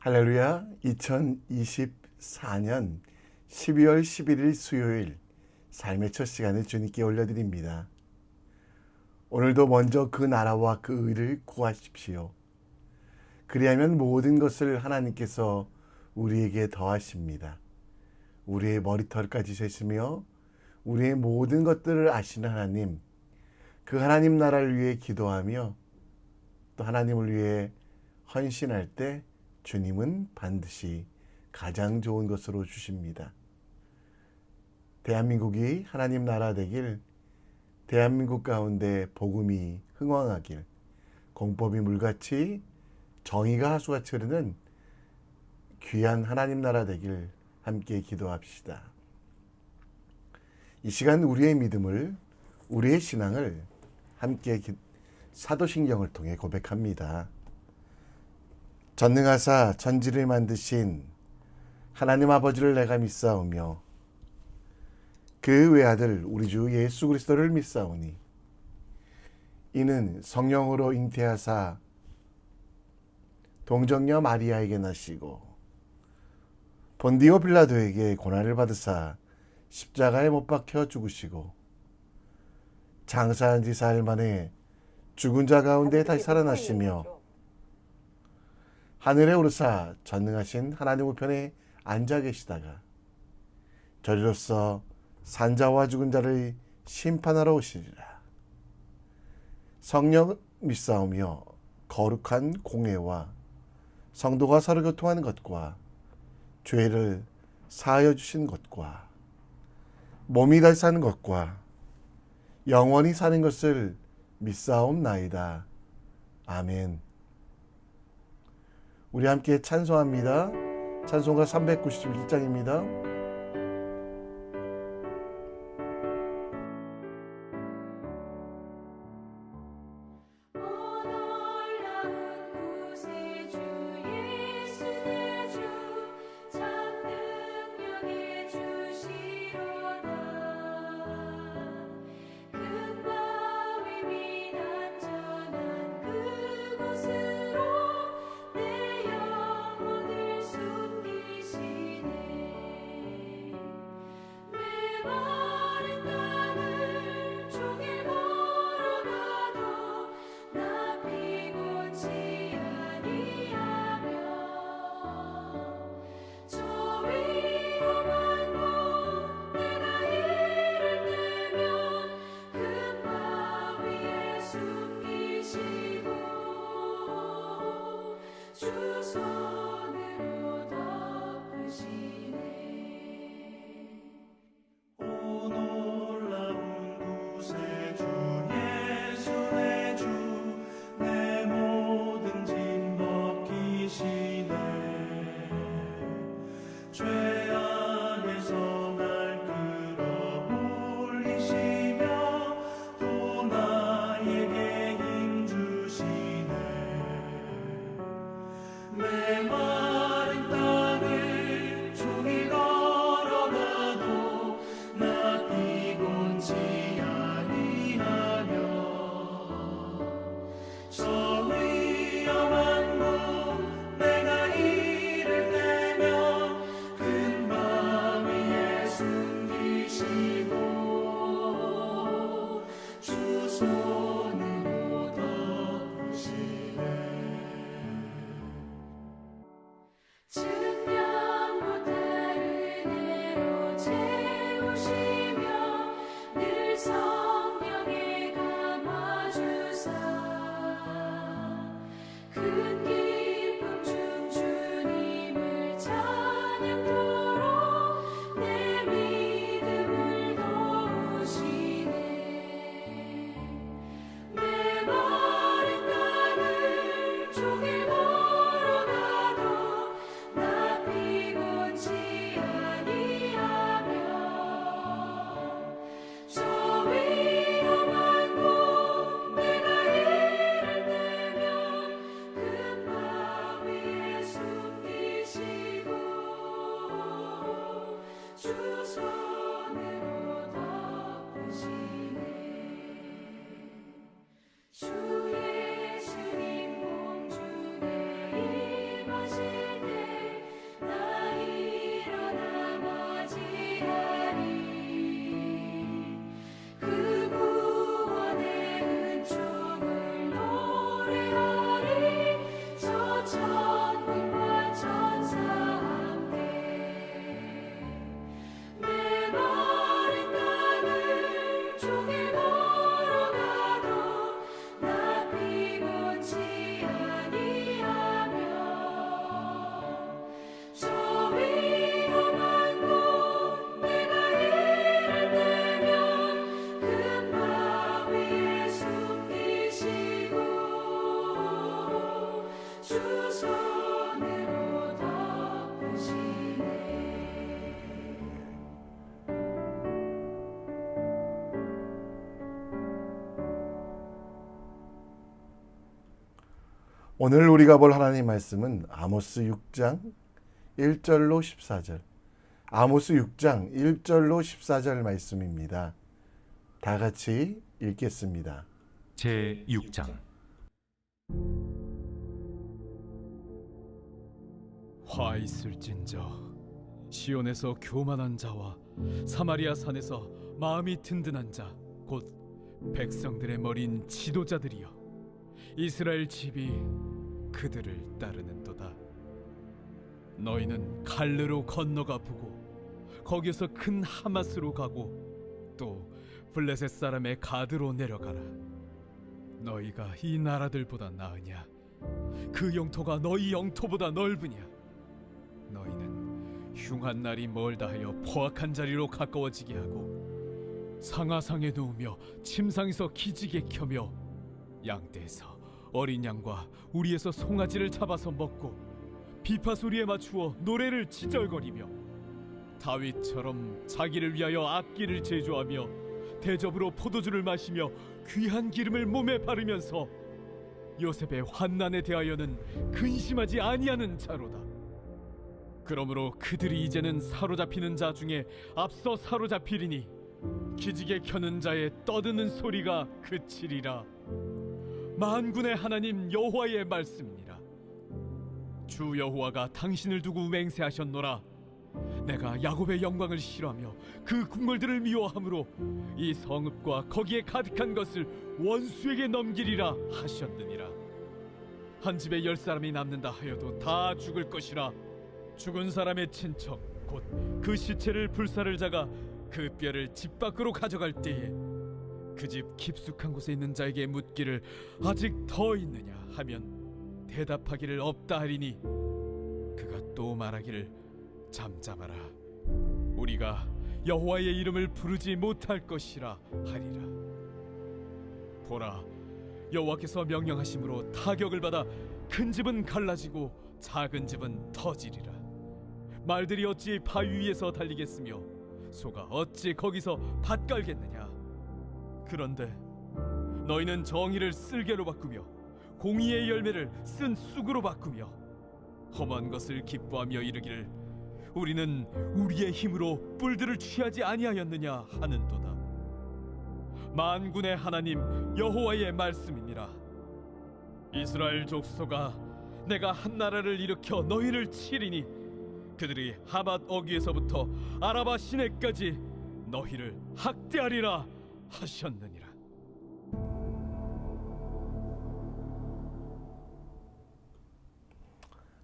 할렐루야. 2024년 12월 11일 수요일 삶의 첫 시간을 주님께 올려드립니다. 오늘도 먼저 그 나라와 그 의를 구하십시오. 그리하면 모든 것을 하나님께서 우리에게 더하십니다. 우리의 머리털까지 세시며 우리의 모든 것들을 아시는 하나님, 그 하나님 나라를 위해 기도하며 또 하나님을 위해 헌신할 때 주님은 반드시 가장 좋은 것으로 주십니다. 대한민국이 하나님 나라 되길, 대한민국 가운데 복음이 흥왕하길, 공법이 물같이 정의가 하수같이 흐르는 귀한 하나님 나라 되길 함께 기도합시다. 이 시간 우리의 믿음을, 우리의 신앙을 함께 사도신경을 통해 고백합니다. 전능하사 천지를 만드신 하나님 아버지를 내가 믿사오며 그 외아들 우리 주 예수 그리스도를 믿사오니 이는 성령으로 잉태하사 동정녀 마리아에게 나시고 본디오 빌라도에게 고난을 받으사 십자가에 못 박혀 죽으시고 장사한 지 사흘 만에 죽은 자 가운데 다시 살아나시며 하늘에 오르사 전능하신 하나님 우편에 앉아 계시다가 저리로서 산자와 죽은 자를 심판하러 오시리라. 성령 믿사오며 거룩한 공회와 성도가 서로 교통하는 것과 죄를 사하여 주신 것과 몸이 다시 사는 것과 영원히 사는 것을 믿사옵나이다. 아멘. 우리 함께 찬송합니다. 찬송가 391장입니다. 주 예수님 몸 중에 임하실 때 오늘 우리가 볼 하나님 말씀은 아모스 6장 1절로 14절. 아모스 6장 1절로 14절 말씀입니다. 다 같이 읽겠습니다. 제 6장. 화 있을진저 시온에서 교만한 자와 사마리아 산에서 마음이 든든한 자 곧 백성들의 머리인 지도자들이여, 이스라엘 집이 그들을 따르는도다. 너희는 갈르로 건너가 보고 거기서 큰 하마스로 가고 또 블레셋 사람의 가드로 내려가라. 너희가 이 나라들보다 나으냐? 그 영토가 너희 영토보다 넓으냐? 너희는 흉한 날이 멀다 하여 포악한 자리로 가까워지게 하고 상하상에 누우며 침상에서 기지개 켜며 양떼에서 어린 양과 우리에서 송아지를 잡아서 먹고 비파 소리에 맞추어 노래를 지절거리며 다윗처럼 자기를 위하여 악기를 제조하며 대접으로 포도주를 마시며 귀한 기름을 몸에 바르면서 요셉의 환난에 대하여는 근심하지 아니하는 자로다. 그러므로 그들이 이제는 사로잡히는 자 중에 앞서 사로잡히리니 기지개 켜는 자의 떠드는 소리가 그치리라. 만군의 하나님 여호와의 말씀이니라. 주 여호와가 당신을 두고 맹세하셨노라. 내가 야곱의 영광을 싫어하며 그 궁궐들을 미워함으로 이 성읍과 거기에 가득한 것을 원수에게 넘기리라 하셨느니라. 한 집에 10사람이 남는다 하여도 다 죽을 것이라. 죽은 사람의 친척 곧 그 시체를 불사를 자가 그 뼈를 집 밖으로 가져갈 때에 그 집 깊숙한 곳에 있는 자에게 묻기를 아직 더 있느냐 하면 대답하기를 없다 하리니 그가 또 말하기를 잠잠하라, 우리가 여호와의 이름을 부르지 못할 것이라 하리라. 보라, 여호와께서 명령하심으로 타격을 받아 큰 집은 갈라지고 작은 집은 터지리라. 말들이 어찌 바위 위에서 달리겠으며 소가 어찌 거기서 밭 깔겠느냐. 그런데 너희는 정의를 쓸개로 바꾸며 공의의 열매를 쓴 쑥으로 바꾸며 험한 것을 기뻐하며 이르기를 우리는 우리의 힘으로 뿔들을 취하지 아니하였느냐 하는도다. 만군의 하나님 여호와의 말씀이니라. 이스라엘 족속아, 내가 한 나라를 일으켜 너희를 치리니 그들이 하맛 어귀에서부터 아라바 시내까지 너희를 학대하리라 하셨느니라.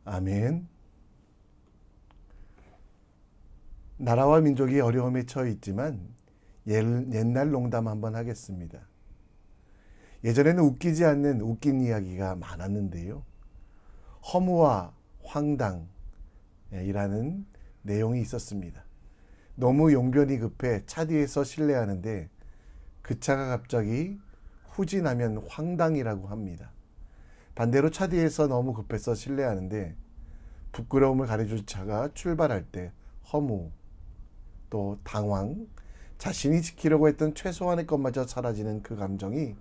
아멘. 나라와 민족이 어려움에 처해 있지만 옛날 농담 한번 하겠습니다. 예전에는 웃기지 않는 웃긴 이야기가 많았는데요. 허무와 황당이라는 내용이 있었습니다. 너무 용변이 급해 차 뒤에서 실례하는데 그 차가 갑자기 후진하면 황당이라고 합니다. 반대로 차 뒤에서 너무 급해서 실례하는데 부끄러움을 가려줄 차가 출발할 때 허무, 또 당황, 자신이 지키려고 했던 최소한의 것마저 사라지는 그 감정이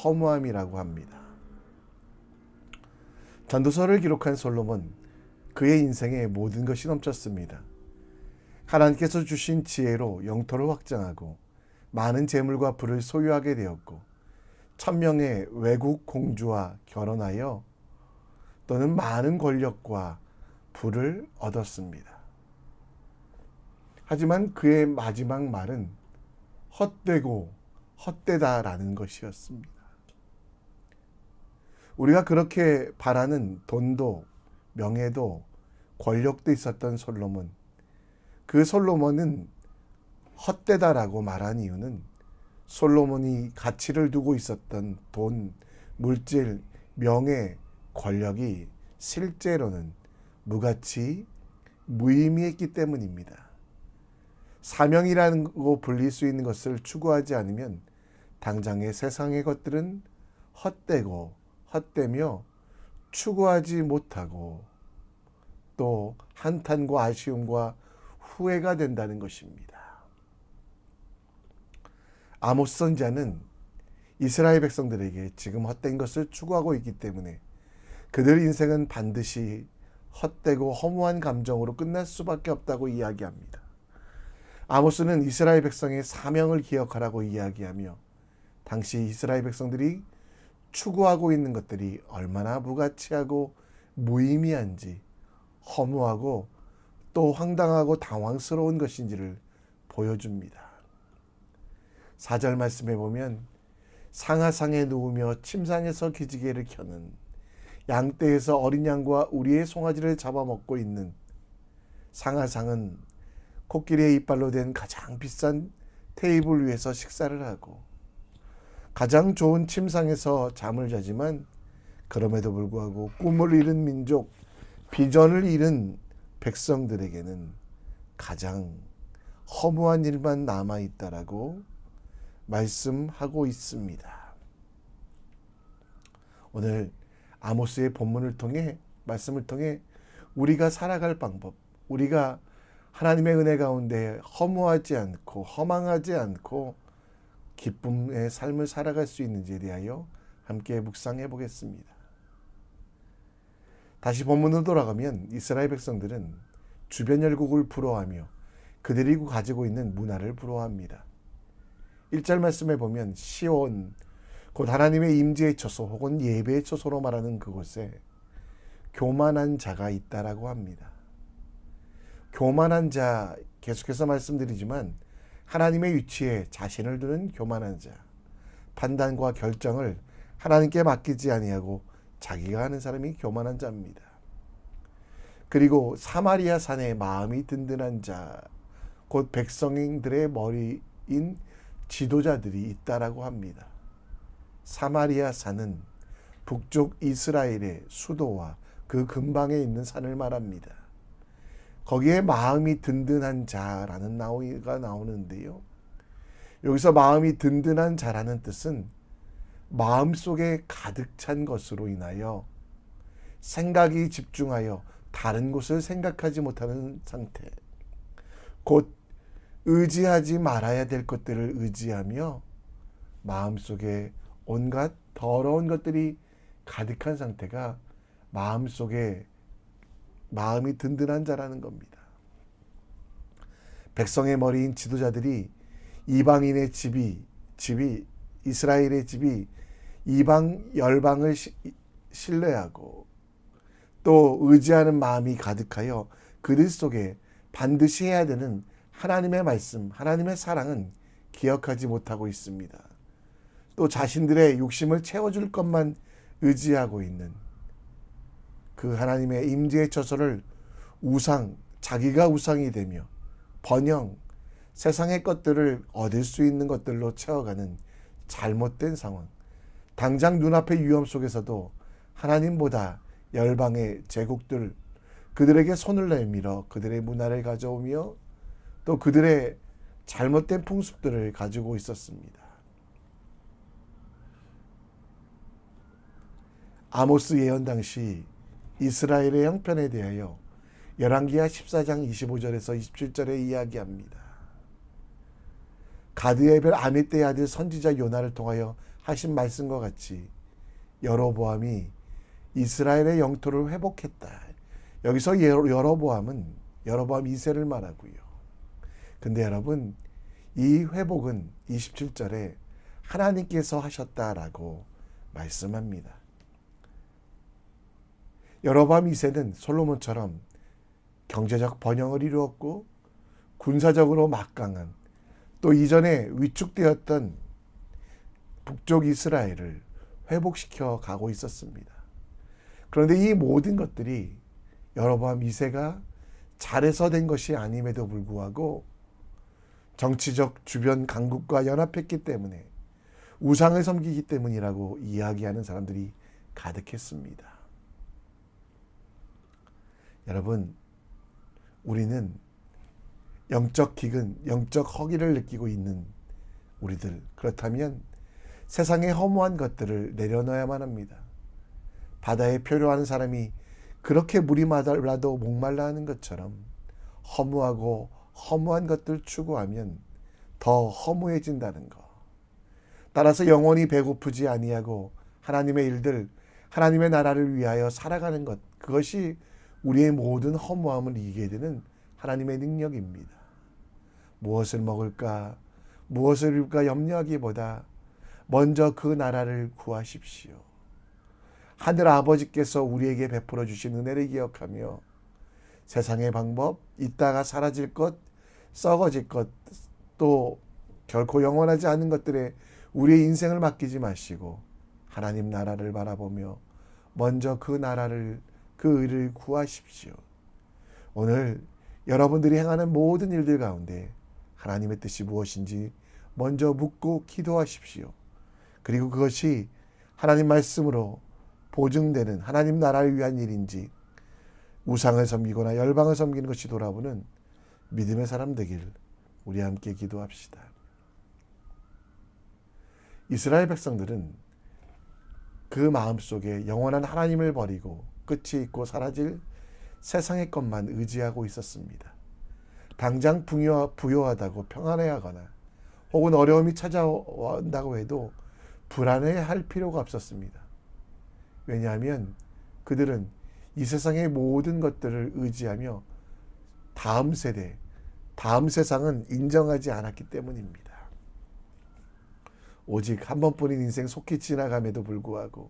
허무함이라고 합니다. 전도서를 기록한 솔로몬, 그의 인생에 모든 것이 넘쳤습니다. 하나님께서 주신 지혜로 영토를 확장하고 많은 재물과 부를 소유하게 되었고 1000명의 외국 공주와 결혼하여 또는 많은 권력과 부를 얻었습니다. 하지만 그의 마지막 말은 헛되고 헛되다라는 것이었습니다. 우리가 그렇게 바라는 돈도 명예도 권력도 있었던 솔로몬, 그 솔로몬은 헛되다라고 말한 이유는 솔로몬이 가치를 두고 있었던 돈, 물질, 명예, 권력이 실제로는 무가치, 무의미했기 때문입니다. 사명이라고 불릴 수 있는 것을 추구하지 않으면 당장의 세상의 것들은 헛되고 헛되며 추구하지 못하고 또 한탄과 아쉬움과 후회가 된다는 것입니다. 아모스 선지자는 이스라엘 백성들에게 지금 헛된 것을 추구하고 있기 때문에 그들 인생은 반드시 헛되고 허무한 감정으로 끝날 수밖에 없다고 이야기합니다. 아모스는 이스라엘 백성의 사명을 기억하라고 이야기하며 당시 이스라엘 백성들이 추구하고 있는 것들이 얼마나 무가치하고 무의미한지, 허무하고 또 황당하고 당황스러운 것인지를 보여줍니다. 4절 말씀에 보면 상하상에 누우며 침상에서 기지개를 켜는, 양떼에서 어린 양과 우리의 송아지를 잡아먹고 있는, 상하상은 코끼리의 이빨로 된 가장 비싼 테이블 위에서 식사를 하고 가장 좋은 침상에서 잠을 자지만 그럼에도 불구하고 꿈을 잃은 민족, 비전을 잃은 백성들에게는 가장 허무한 일만 남아있다라고 말씀하고 있습니다. 오늘 아모스의 본문을 통해, 말씀을 통해 우리가 살아갈 방법, 우리가 하나님의 은혜 가운데 허무하지 않고 허망하지 않고 기쁨의 삶을 살아갈 수 있는지에 대하여 함께 묵상해 보겠습니다. 다시 본문으로 돌아가면 이스라엘 백성들은 주변 열국을 부러워하며 그들이 가지고 있는 문화를 부러워합니다. 1절 말씀에 보면 시온, 곧 하나님의 임재의 처소 혹은 예배의 처소로 말하는 그곳에 교만한 자가 있다라고 합니다. 교만한 자, 계속해서 말씀드리지만 하나님의 위치에 자신을 두는 교만한 자, 판단과 결정을 하나님께 맡기지 아니하고 자기가 하는 사람이 교만한 자입니다. 그리고 사마리아 산에 마음이 든든한 자, 곧 백성들의 머리인 지도자들이 있다라고 합니다. 사마리아 산은 북쪽 이스라엘의 수도와 그 근방에 있는 산을 말합니다. 거기에 마음이 든든한 자라는 나오가 나오는데요. 여기서 마음이 든든한 자라는 뜻은 마음속에 가득 찬 것으로 인하여 생각이 집중하여 다른 곳을 생각하지 못하는 상태, 곧 의지하지 말아야 될 것들을 의지하며 마음속에 온갖 더러운 것들이 가득한 상태가 마음속에 마음이 든든한 자라는 겁니다. 백성의 머리인 지도자들이 이방인의 집이 이스라엘의 집이 이방 열방을 신뢰하고 또 의지하는 마음이 가득하여 그들 속에 반드시 해야 되는 하나님의 말씀, 하나님의 사랑은 기억하지 못하고 있습니다. 또 자신들의 욕심을 채워줄 것만 의지하고 있는 그 하나님의 임재의 처소를 자기가 우상이 되며 번영, 세상의 것들을 얻을 수 있는 것들로 채워가는 잘못된 상황. 당장 눈앞의 위험 속에서도 하나님보다 열방의 제국들, 그들에게 손을 내밀어 그들의 문화를 가져오며 또 그들의 잘못된 풍습들을 가지고 있었습니다. 아모스 예언 당시 이스라엘의 형편에 대하여 열왕기하 14장 25절에서 27절에 이야기합니다. 가드의 별 아미떼의 아들 선지자 요나를 통하여 하신 말씀과 같이 여로보암이 이스라엘의 영토를 회복했다. 여기서 여로보암은 여로보암 2세를 말하고요. 근데 여러분, 이 회복은 27절에 하나님께서 하셨다라고 말씀합니다. 여로보암 2세는 솔로몬처럼 경제적 번영을 이루었고 군사적으로 막강한, 또 이전에 위축되었던 북쪽 이스라엘을 회복시켜 가고 있었습니다. 그런데 이 모든 것들이 여로보암 2세가 잘해서 된 것이 아님에도 불구하고 정치적 주변 강국과 연합했기 때문에, 우상을 섬기기 때문이라고 이야기하는 사람들이 가득했습니다. 여러분, 우리는 영적 기근, 영적 허기를 느끼고 있는 우리들, 그렇다면 세상의 허무한 것들을 내려놓아야만 합니다. 바다에 표류하는 사람이 그렇게 물이 마르라도 목말라 하는 것처럼 허무하고 허무한 것들 추구하면 더 허무해진다는 것. 따라서 영원히 배고프지 아니하고 하나님의 일들, 하나님의 나라를 위하여 살아가는 것, 그것이 우리의 모든 허무함을 이기게 되는 하나님의 능력입니다. 무엇을 먹을까, 무엇을 입을까 염려하기보다 먼저 그 나라를 구하십시오. 하늘 아버지께서 우리에게 베풀어 주신 은혜를 기억하며 세상의 방법, 있다가 사라질 것, 썩어질 것, 또 결코 영원하지 않은 것들에 우리의 인생을 맡기지 마시고 하나님 나라를 바라보며 먼저 그 나라를, 그 의를 구하십시오. 오늘 여러분들이 행하는 모든 일들 가운데 하나님의 뜻이 무엇인지 먼저 묻고 기도하십시오. 그리고 그것이 하나님 말씀으로 보증되는 하나님 나라를 위한 일인지 우상을 섬기거나 열방을 섬기는 것이 돌아보는 믿음의 사람 되길 우리 함께 기도합시다. 이스라엘 백성들은 그 마음속에 영원한 하나님을 버리고 끝이 있고 사라질 세상의 것만 의지하고 있었습니다. 당장 부요하다고 평안해하거나 혹은 어려움이 찾아온다고 해도 불안해할 필요가 없었습니다. 왜냐하면 그들은 이 세상의 모든 것들을 의지하며 다음 세대, 다음 세상은 인정하지 않았기 때문입니다. 오직 한 번뿐인 인생 속히 지나감에도 불구하고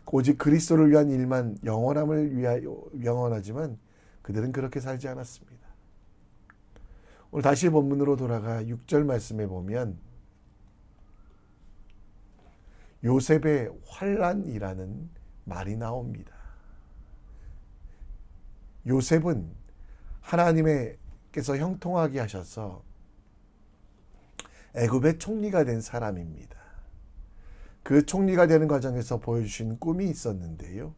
오직 그리스도를 위한 일만 영원함을 위하여 영원하지만 그들은 그렇게 살지 않았습니다. 오늘 다시 본문으로 돌아가 6절 말씀에 보면 요셉의 환난이라는 말이 나옵니다. 요셉은 하나님께서 형통하게 하셔서 애굽의 총리가 된 사람입니다. 그 총리가 되는 과정에서 보여주신 꿈이 있었는데요.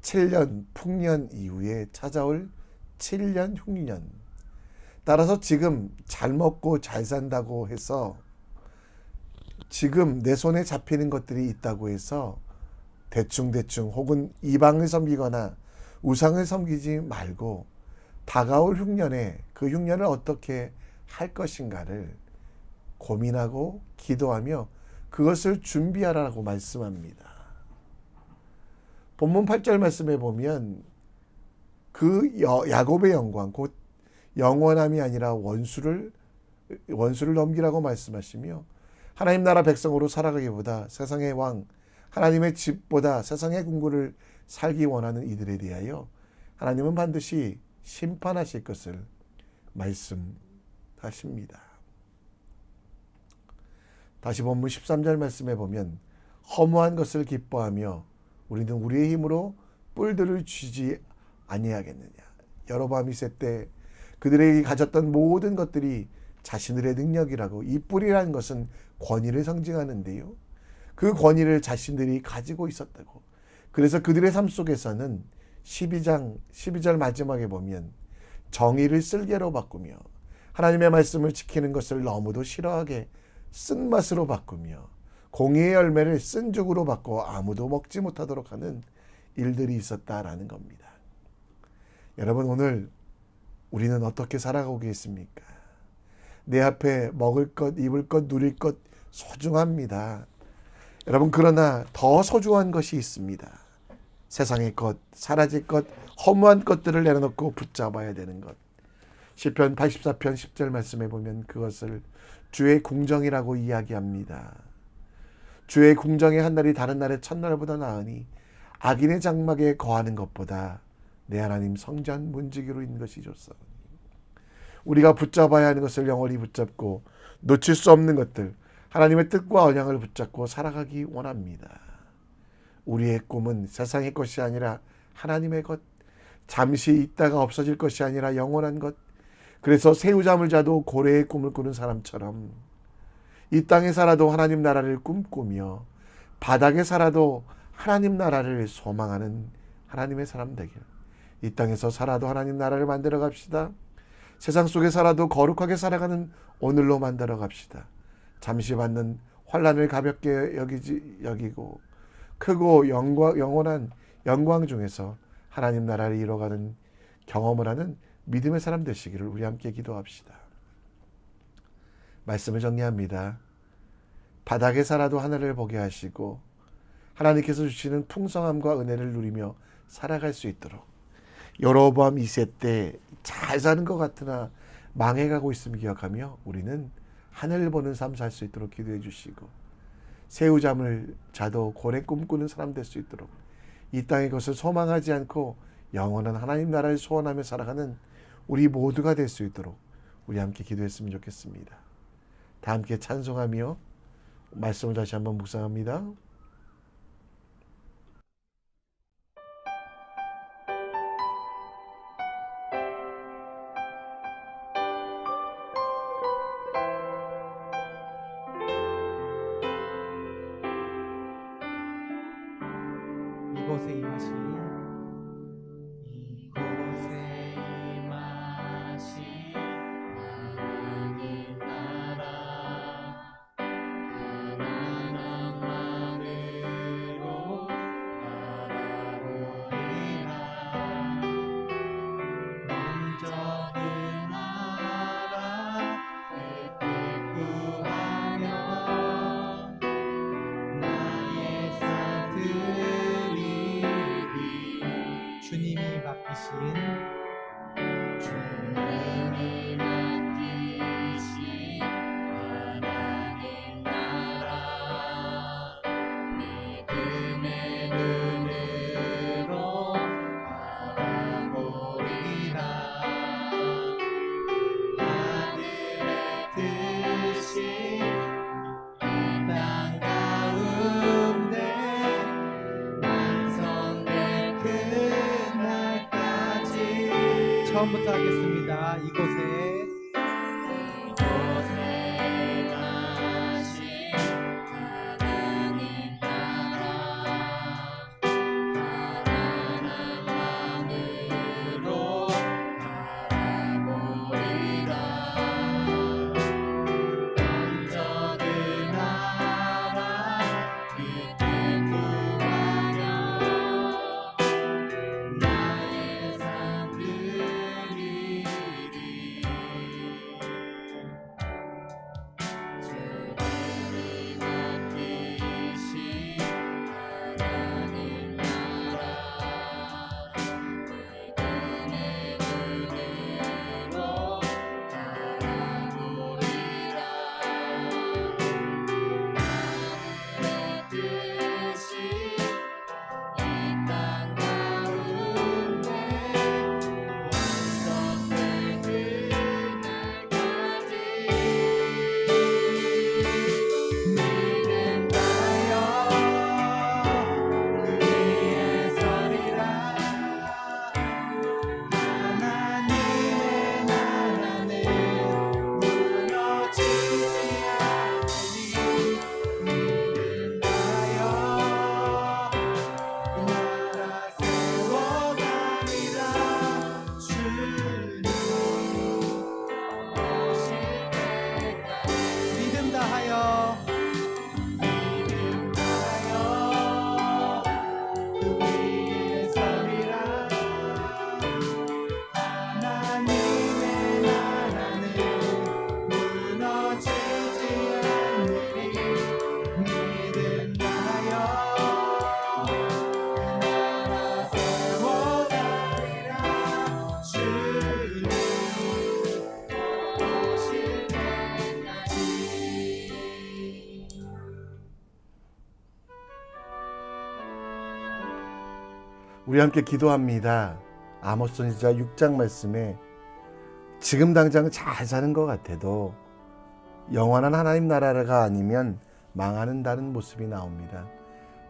7년 풍년 이후에 찾아올 7년 흉년. 따라서 지금 잘 먹고 잘 산다고 해서 지금 내 손에 잡히는 것들이 있다고 해서 대충대충 혹은 이방을 섬기거나 우상을 섬기지 말고 다가올 흉년에 그 흉년을 어떻게 할 것인가를 고민하고 기도하며 그것을 준비하라고 말씀합니다. 본문 8절 말씀에 보면 그 야곱의 영광 곧 영원함이 아니라 원수를 넘기라고 말씀하시며 하나님 나라 백성으로 살아가기보다 세상의 왕 하나님의 집보다 세상의 궁궐을 살기 원하는 이들에 대하여 하나님은 반드시 심판하실 것을 말씀하십니다. 다시 본문 13절 말씀에 보면 허무한 것을 기뻐하며 우리는 우리의 힘으로 뿔들을 쥐지 아니하겠느냐. 여로보암 2세 때 그들에게 가졌던 모든 것들이 자신들의 능력이라고, 이 뿔이라는 것은 권위를 상징하는데요. 그 권위를 자신들이 가지고 있었다고. 그래서 그들의 삶 속에서는 12절 마지막에 보면 정의를 쓸개로 바꾸며 하나님의 말씀을 지키는 것을 너무도 싫어하게 쓴맛으로 바꾸며 공의의 열매를 쓴죽으로 바꿔 아무도 먹지 못하도록 하는 일들이 있었다라는 겁니다. 여러분, 오늘 우리는 어떻게 살아가고 계십니까? 내 앞에 먹을 것, 입을 것, 누릴 것 소중합니다. 여러분, 그러나 더 소중한 것이 있습니다. 세상의 것, 사라질 것, 허무한 것들을 내려놓고 붙잡아야 되는 것. 시편 84편 10절 말씀에 보면 그것을 주의 궁정이라고 이야기합니다. 주의 궁정의 한 날이 다른 날의 첫날보다 나으니 악인의 장막에 거하는 것보다 내 하나님 성전 문지기로 있는 것이 좋사오니. 우리가 붙잡아야 하는 것을 영원히 붙잡고 놓칠 수 없는 것들, 하나님의 뜻과 언약을 붙잡고 살아가기 원합니다. 우리의 꿈은 세상의 것이 아니라 하나님의 것, 잠시 있다가 없어질 것이 아니라 영원한 것. 그래서 새우잠을 자도 고래의 꿈을 꾸는 사람처럼 이 땅에 살아도 하나님 나라를 꿈꾸며 바닥에 살아도 하나님 나라를 소망하는 하나님의 사람 되길. 이 땅에서 살아도 하나님 나라를 만들어 갑시다. 세상 속에 살아도 거룩하게 살아가는 오늘로 만들어 갑시다. 잠시 받는 환난을 가볍게 여기고 크고 영원한 영광 중에서 하나님 나라를 이뤄가는 경험을 하는 믿음의 사람 되시기를 우리 함께 기도합시다. 말씀을 정리합니다. 바닥에 살아도 하늘을 보게 하시고 하나님께서 주시는 풍성함과 은혜를 누리며 살아갈 수 있도록, 여로보암 2세 때 잘 사는 것 같으나 망해가고 있음을 기억하며 우리는 하늘을 보는 삶 살 수 있도록 기도해 주시고, 새우잠을 자도 고래 꿈꾸는 사람 될 수 있도록, 이 땅의 것을 소망하지 않고 영원한 하나님 나라를 소원하며 살아가는 우리 모두가 될 수 있도록 우리 함께 기도했으면 좋겠습니다. 다 함께 찬송하며 말씀을 다시 한번 묵상합니다. 이곳에 임하신 하나님 나라 가난한 마음으로 바라보리라. 먼저 그 나라 그때 구하며 나의 산 드리리. 주님이 맡기신 주님이 맡기신 하나님 나라 믿음의 눈으로 바라보리라. 하늘의 뜻이 이 땅 가운데 완성될 그날까지 처음부터 하겠습니다. 이곳에 가신 하나님 나라 가난한 마음으로 바라보리라. 먼저 그 나라 그 뜻 구하며 나의 삶 드리리. 주님이 맡기신 하나님 나라 믿음의 눈으로 바라보리라. 하늘의 뜻이 이 땅 가운데 완성될 그날까지 믿음 다여 그 위에 서리라. 하나님의 나라는 무너지지 않으니 믿음 다여 그 나라 세워가리라. 주님 오실 때까지 믿음 다하여 믿음 다여 그 위에 서리라. 하나님의 나라는 무너지지 않으니 믿음 다여 그 나라 세워가리라. 주님 오실 때까지. 우리 함께 기도합니다. 아모스 선지자 6장 말씀에 지금 당장 잘 사는 것 같아도 영원한 하나님 나라가 아니면 망하는다는 모습이 나옵니다.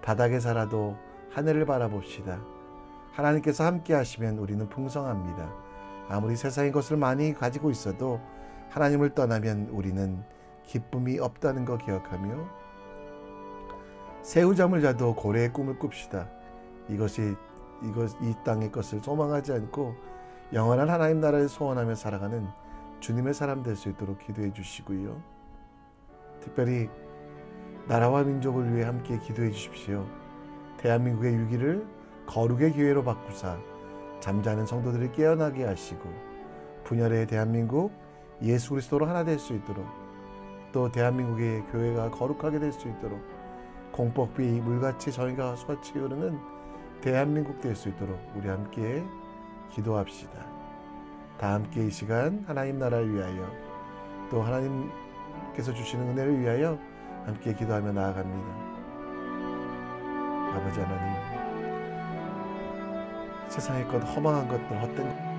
바닥에 살아도 하늘을 바라봅시다. 하나님께서 함께 하시면 우리는 풍성합니다. 아무리 세상의 것을 많이 가지고 있어도 하나님을 떠나면 우리는 기쁨이 없다는 거 기억하며 새우잠을 자도 고래의 꿈을 꿉시다. 이 땅의 것을 소망하지 않고 영원한 하나님 나라를 소원하며 살아가는 주님의 사람 될 수 있도록 기도해 주시고요. 특별히 나라와 민족을 위해 함께 기도해 주십시오. 대한민국의 위기를 거룩의 기회로 바꾸사 잠자는 성도들을 깨어나게 하시고 분열의 대한민국 예수 그리스도로 하나 될 수 있도록, 또 대한민국의 교회가 거룩하게 될 수 있도록 공법비 물같이 저희가 솟아치 흐르는 대한민국 될 수 있도록 우리 함께 기도합시다. 다 함께 이 시간 하나님 나라를 위하여 또 하나님께서 주시는 은혜를 위하여 함께 기도하며 나아갑니다. 아버지 하나님, 세상의 것 허망한 것들 헛된 것